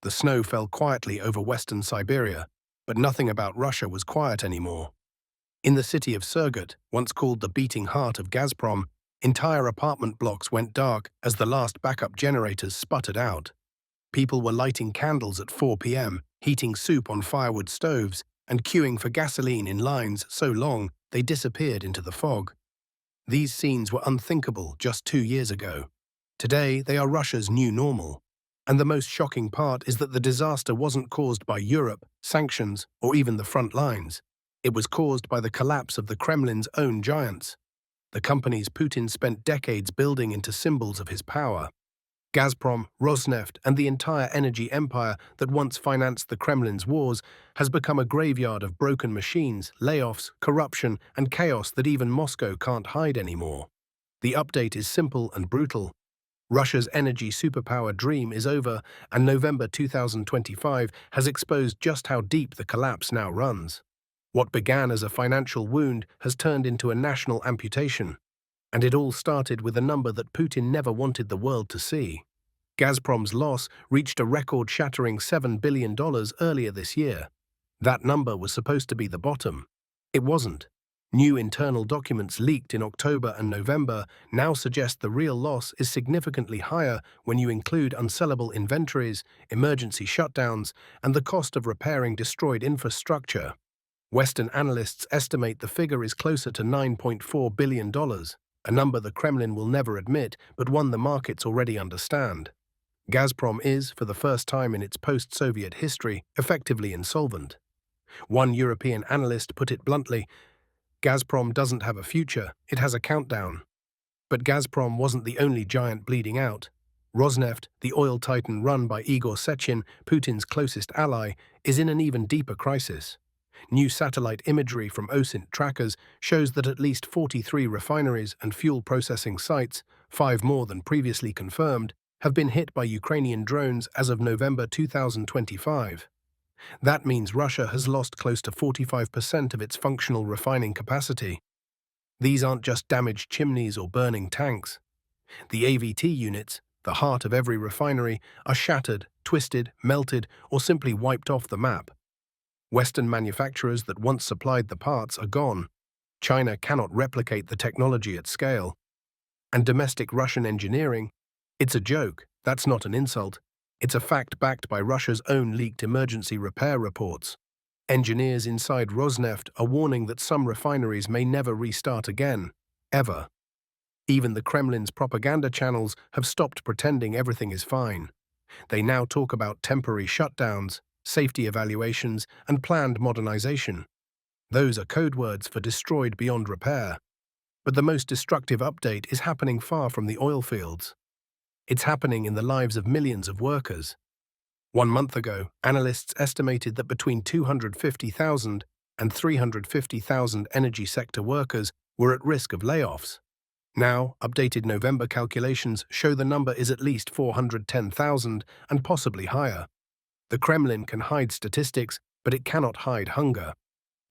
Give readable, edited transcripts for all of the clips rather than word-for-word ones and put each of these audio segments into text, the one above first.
The snow fell quietly over western Siberia, but nothing about Russia was quiet anymore. In the city of Surgut, once called the beating heart of Gazprom, entire apartment blocks went dark as the last backup generators sputtered out. People were lighting candles at 4 p.m., heating soup on firewood stoves, and queuing for gasoline in lines so long they disappeared into the fog. These scenes were unthinkable just 2 years ago. Today, they are Russia's new normal. And the most shocking part is that the disaster wasn't caused by Europe, sanctions, or even the front lines. It was caused by the collapse of the Kremlin's own giants, the companies Putin spent decades building into symbols of his power. Gazprom, Rosneft, and the entire energy empire that once financed the Kremlin's wars has become a graveyard of broken machines, layoffs, corruption, and chaos that even Moscow can't hide anymore. The update is simple and brutal. Russia's energy superpower dream is over, and November 2025 has exposed just how deep the collapse now runs. What began as a financial wound has turned into a national amputation. And it all started with a number that Putin never wanted the world to see. Gazprom's loss reached a record-shattering $7 billion earlier this year. That number was supposed to be the bottom. It wasn't. New internal documents leaked in October and November now suggest the real loss is significantly higher when you include unsellable inventories, emergency shutdowns, and the cost of repairing destroyed infrastructure. Western analysts estimate the figure is closer to $9.4 billion. A number the Kremlin will never admit, but one the markets already understand. Gazprom is, for the first time in its post-Soviet history, effectively insolvent. One European analyst put it bluntly, "Gazprom doesn't have a future, it has a countdown." But Gazprom wasn't the only giant bleeding out. Rosneft, the oil titan run by Igor Sechin, Putin's closest ally, is in an even deeper crisis. New satellite imagery from OSINT trackers shows that at least 43 refineries and fuel processing sites, 5 more than previously confirmed, have been hit by Ukrainian drones as of November 2025. That means Russia has lost close to 45% of its functional refining capacity. These aren't just damaged chimneys or burning tanks. The AVT units, the heart of every refinery, are shattered, twisted, melted, or simply wiped off the map. Western manufacturers that once supplied the parts are gone. China cannot replicate the technology at scale. And domestic Russian engineering? It's a joke, that's not an insult. It's a fact backed by Russia's own leaked emergency repair reports. Engineers inside Rosneft are warning that some refineries may never restart again, ever. Even the Kremlin's propaganda channels have stopped pretending everything is fine. They now talk about temporary shutdowns, safety evaluations, and planned modernization. Those are code words for destroyed beyond repair. But the most destructive update is happening far from the oil fields. It's happening in the lives of millions of workers. 1 month ago, analysts estimated that between 250,000 and 350,000 energy sector workers were at risk of layoffs. Now, updated November calculations show the number is at least 410,000 and possibly higher. The Kremlin can hide statistics, but it cannot hide hunger.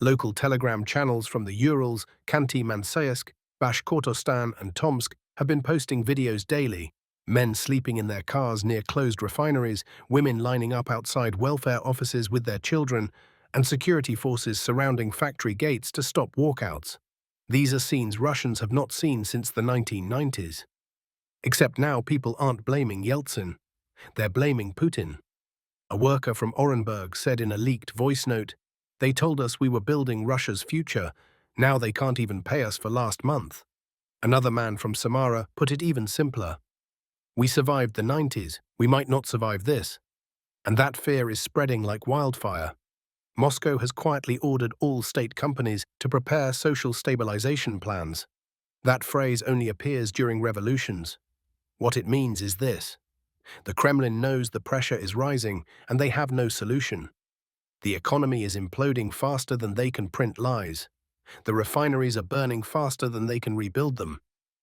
Local telegram channels from the Urals, Khanty-Mansiysk, Bashkortostan, and Tomsk have been posting videos daily. Men sleeping in their cars near closed refineries, women lining up outside welfare offices with their children, and security forces surrounding factory gates to stop walkouts. These are scenes Russians have not seen since the 1990s. Except now people aren't blaming Yeltsin. They're blaming Putin. A worker from Orenburg said in a leaked voice note, "They told us we were building Russia's future. Now they can't even pay us for last month." Another man from Samara put it even simpler. "We survived the 90s, we might not survive this." And that fear is spreading like wildfire. Moscow has quietly ordered all state companies to prepare social stabilization plans. That phrase only appears during revolutions. What it means is this: the Kremlin knows the pressure is rising, and they have no solution. The economy is imploding faster than they can print lies. The refineries are burning faster than they can rebuild them.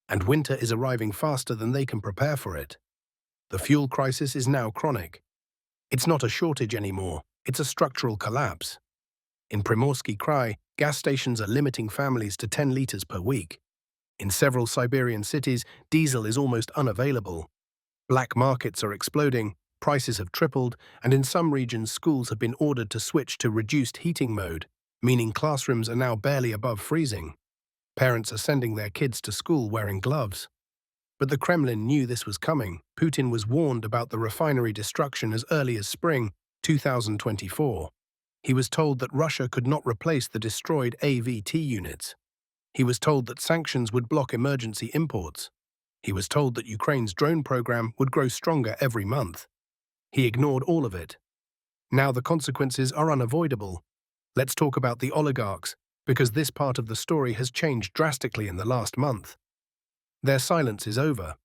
And winter is arriving faster than they can prepare for it. The fuel crisis is now chronic. It's not a shortage anymore, it's a structural collapse. In Primorsky Krai, gas stations are limiting families to 10 liters per week. In several Siberian cities, diesel is almost unavailable. Black markets are exploding, Prices have tripled, and in some regions schools have been ordered to switch to reduced heating mode, meaning classrooms are now barely above freezing. Parents are sending their kids to school wearing gloves. But the Kremlin knew this was coming. Putin was warned about the refinery destruction as early as spring 2024. He was told that Russia could not replace the destroyed AVT units. He was told that sanctions would block emergency imports. He was told that Ukraine's drone program would grow stronger every month. He ignored all of it. Now the consequences are unavoidable. Let's talk about the oligarchs, because this part of the story has changed drastically in the last month. Their silence is over.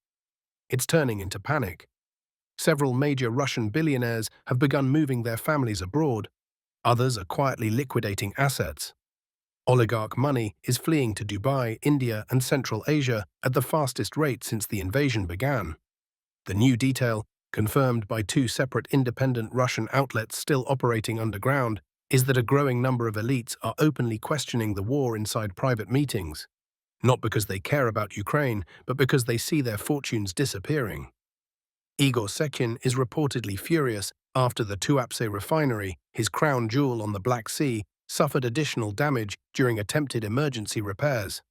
It's turning into panic. Several major Russian billionaires have begun moving their families abroad. Others are quietly liquidating assets. Oligarch money is fleeing to Dubai, India, and Central Asia at the fastest rate since the invasion began. The new detail, confirmed by two separate independent Russian outlets still operating underground, is that a growing number of elites are openly questioning the war inside private meetings, not because they care about Ukraine, but because they see their fortunes disappearing. Igor Sechin is reportedly furious after the Tuapse refinery, his crown jewel on the Black Sea, suffered additional damage during attempted emergency repairs.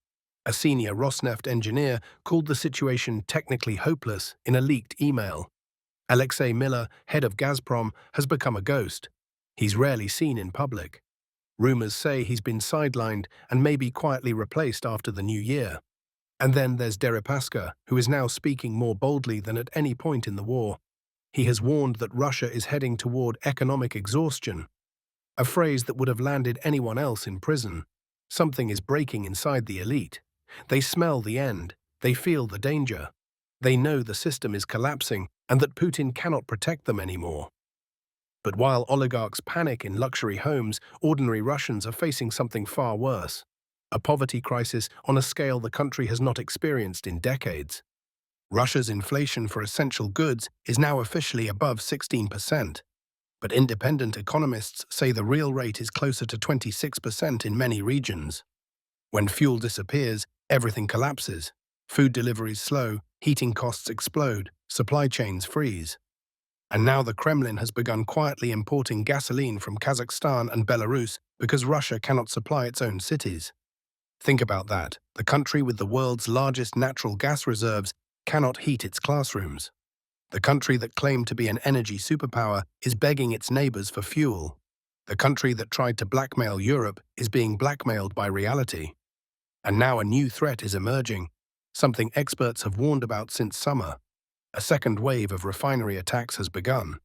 A senior Rosneft engineer called the situation technically hopeless in a leaked email. Alexei Miller, head of Gazprom, has become a ghost. He's rarely seen in public. Rumors say he's been sidelined and may be quietly replaced after the new year. And then there's Deripaska, who is now speaking more boldly than at any point in the war. He has warned that Russia is heading toward economic exhaustion, a phrase that would have landed anyone else in prison. Something is breaking inside the elite. They smell the end. They feel the danger. They know the system is collapsing and that Putin cannot protect them anymore. But while oligarchs panic in luxury homes, ordinary Russians are facing something far worse: a poverty crisis on a scale the country has not experienced in decades. Russia's inflation for essential goods is now officially above 16%, but independent economists say the real rate is closer to 26% in many regions. When fuel disappears, everything collapses. Food deliveries slow, heating costs explode, supply chains freeze. And now the Kremlin has begun quietly importing gasoline from Kazakhstan and Belarus because Russia cannot supply its own cities. Think about that. The country with the world's largest natural gas reserves cannot heat its classrooms. The country that claimed to be an energy superpower is begging its neighbors for fuel. The country that tried to blackmail Europe is being blackmailed by reality. And now a new threat is emerging, something experts have warned about since summer. A second wave of refinery attacks has begun.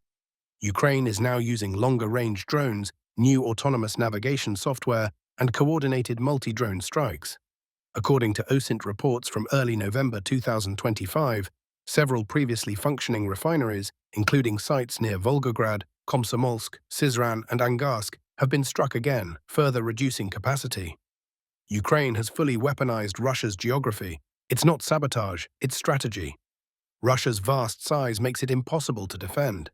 Ukraine is now using longer-range drones, new autonomous navigation software, and coordinated multi-drone strikes. According to OSINT reports from early November 2025, several previously functioning refineries, including sites near Volgograd, Komsomolsk, Syzran, and Angarsk, have been struck again, further reducing capacity. Ukraine has fully weaponized Russia's geography. It's not sabotage, it's strategy. Russia's vast size makes it impossible to defend.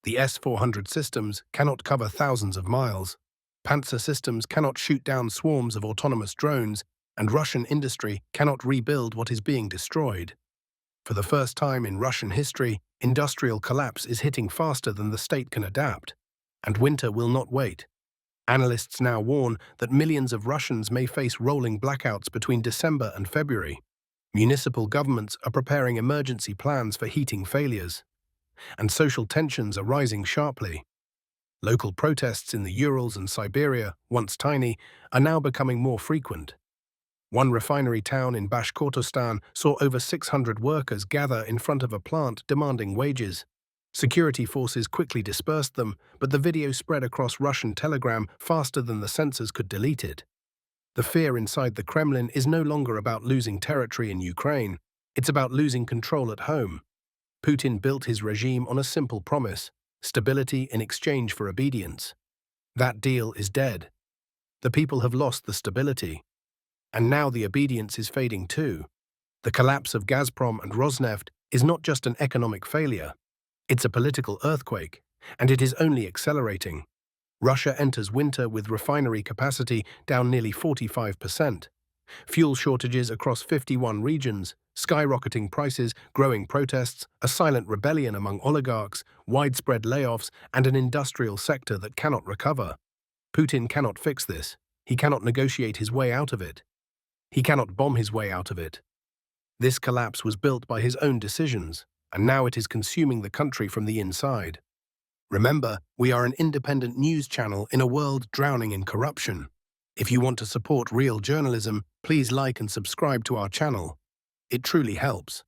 The S-400 systems cannot cover thousands of miles. Panzer systems cannot shoot down swarms of autonomous drones, and Russian industry cannot rebuild what is being destroyed. For the first time in Russian history, industrial collapse is hitting faster than the state can adapt. And winter will not wait. Analysts now warn that millions of Russians may face rolling blackouts between December and February. Municipal governments are preparing emergency plans for heating failures. And social tensions are rising sharply. Local protests in the Urals and Siberia, once tiny, are now becoming more frequent. One refinery town in Bashkortostan saw over 600 workers gather in front of a plant demanding wages. Security forces quickly dispersed them, but the video spread across Russian Telegram faster than the censors could delete it. The fear inside the Kremlin is no longer about losing territory in Ukraine. It's about losing control at home. Putin built his regime on a simple promise: stability in exchange for obedience. That deal is dead. The people have lost the stability. And now the obedience is fading too. The collapse of Gazprom and Rosneft is not just an economic failure. It's a political earthquake, and it is only accelerating. Russia enters winter with refinery capacity down nearly 45%. Fuel shortages across 51 regions, skyrocketing prices, growing protests, a silent rebellion among oligarchs, widespread layoffs, and an industrial sector that cannot recover. Putin cannot fix this. He cannot negotiate his way out of it. He cannot bomb his way out of it. This collapse was built by his own decisions, and now it is consuming the country from the inside. Remember, we are an independent news channel in a world drowning in corruption. If you want to support real journalism, please like and subscribe to our channel. It truly helps.